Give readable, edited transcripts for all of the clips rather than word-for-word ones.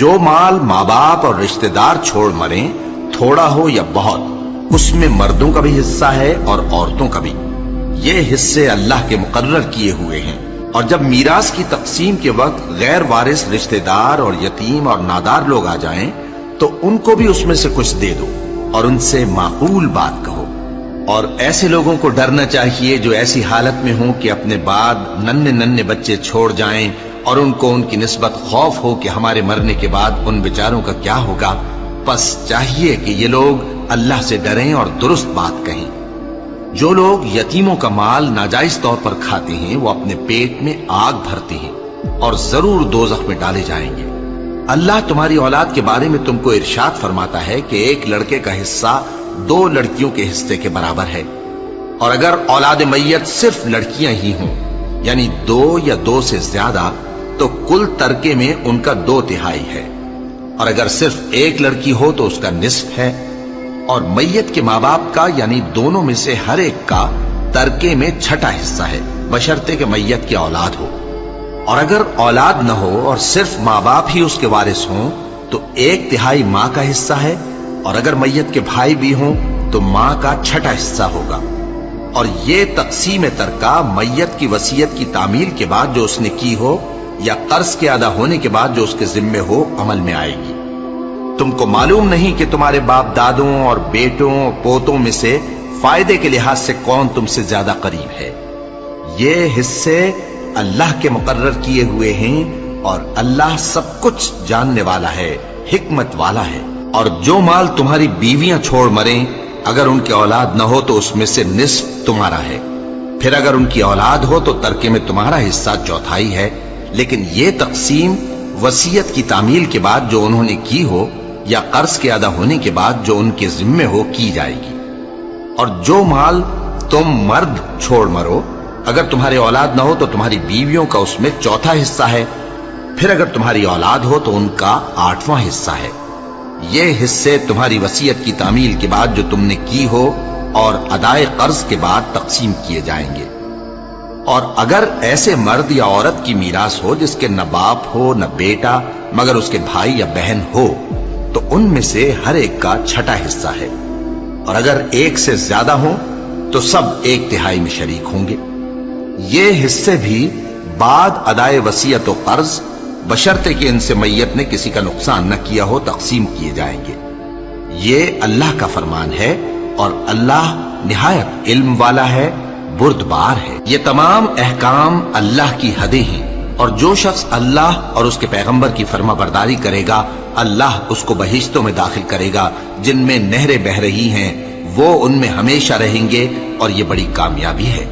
جو مال ماں باپ اور رشتہ دار چھوڑ مریں، تھوڑا ہو یا بہت، اس میں مردوں کا بھی حصہ ہے اور عورتوں کا بھی۔ یہ حصے اللہ کے مقرر کیے ہوئے ہیں، اور جب میراث کی تقسیم کے وقت غیر وارث رشتہ دار اور یتیم اور نادار لوگ آ جائیں تو ان کو بھی اس میں سے کچھ دے دو اور ان سے معقول بات کہو۔ اور ایسے لوگوں کو ڈرنا چاہیے جو ایسی حالت میں ہوں کہ اپنے بعد ننھے ننھے بچے چھوڑ جائیں اور ان کو ان کی نسبت خوف ہو کہ ہمارے مرنے کے بعد ان بیچاروں کا کیا ہوگا۔ پس چاہیے کہ یہ لوگ اللہ سے ڈریں اور درست بات کہیں۔ جو لوگ یتیموں کا مال ناجائز طور پر کھاتے ہیں وہ اپنے پیٹ میں آگ بھرتے ہیں اور ضرور دوزخ میں ڈالے جائیں گے۔ اللہ تمہاری اولاد کے بارے میں تم کو ارشاد فرماتا ہے کہ ایک لڑکے کا حصہ 2 لڑکیوں کے حصے کے برابر ہے، اور اگر اولاد میت صرف لڑکیاں ہی ہوں یعنی 2 یا 2 سے زیادہ تو کل ترکے میں ان کا 2/3 ہے، اور اگر صرف ایک لڑکی ہو تو اس کا نصف ہے، اور میت کے ماں باپ کا یعنی دونوں میں سے ہر ایک کا ترکے میں 6واں حصہ ہے، بشرطے کہ میت کی اولاد ہو۔ اور اگر اولاد نہ ہو اور صرف ماں باپ ہی اس کے وارث ہوں تو 1/3 ماں کا حصہ ہے، اور اگر میت کے بھائی بھی ہوں تو ماں کا 6واں حصہ ہوگا۔ اور یہ تقسیم ترکہ میت کی وصیت کی تعمیل کے بعد جو اس نے کی ہو یا قرض کے ادا ہونے کے بعد جو اس کے ذمے ہو عمل میں آئے گی۔ تم کو معلوم نہیں کہ تمہارے باپ دادوں اور بیٹوں اور پوتوں میں سے فائدے کے لحاظ سے کون تم سے زیادہ قریب ہے۔ یہ حصے اللہ کے مقرر کیے ہوئے ہیں، اور اللہ سب کچھ جاننے والا ہے، حکمت والا ہے۔ اور جو مال تمہاری بیویاں چھوڑ مریں اگر ان کی اولاد نہ ہو تو اس میں سے نصف تمہارا ہے، پھر اگر ان کی اولاد ہو تو ترکے میں تمہارا حصہ 1/4 ہے، لیکن یہ تقسیم وصیت کی تعمیل کے بعد جو انہوں نے کی ہو یا قرض کے ادا ہونے کے بعد جو ان کے ذمے ہو کی جائے گی۔ اور جو مال تم مرد چھوڑ مرو اگر تمہاری اولاد نہ ہو تو تمہاری بیویوں کا اس میں 1/4 حصہ ہے، پھر اگر تمہاری اولاد ہو تو ان کا 8واں حصہ ہے۔ یہ حصے تمہاری وصیت کی تعمیل کے بعد جو تم نے کی ہو اور ادائے قرض کے بعد تقسیم کیے جائیں گے۔ اور اگر ایسے مرد یا عورت کی میراث ہو جس کے نہ باپ ہو نہ بیٹا مگر اس کے بھائی یا بہن ہو تو ان میں سے ہر ایک کا 6واں حصہ ہے، اور اگر ایک سے زیادہ ہو تو سب 1/3 میں شریک ہوں گے۔ یہ حصے بھی بعد ادائے وصیت و قرض بشرطے کہ ان سے میت نے کسی کا نقصان نہ کیا ہو تقسیم کیے جائیں گے۔ یہ اللہ کا فرمان ہے، اور اللہ نہایت علم والا ہے، بردبار ہے۔ یہ تمام احکام اللہ کی حدیں ہیں، اور جو شخص اللہ اور اس کے پیغمبر کی فرما برداری کرے گا اللہ اس کو بہشتوں میں داخل کرے گا جن میں نہریں بہ رہی ہیں، وہ ان میں ہمیشہ رہیں گے، اور یہ بڑی کامیابی ہے۔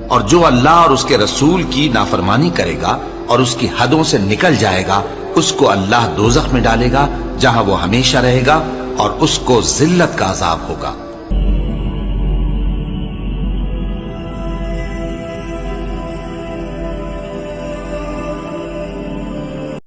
اور جو اللہ اور اس کے رسول کی نافرمانی کرے گا اور اس کی حدوں سے نکل جائے گا اس کو اللہ دوزخ میں ڈالے گا جہاں وہ ہمیشہ رہے گا، اور اس کو ذلت کا عذاب ہوگا۔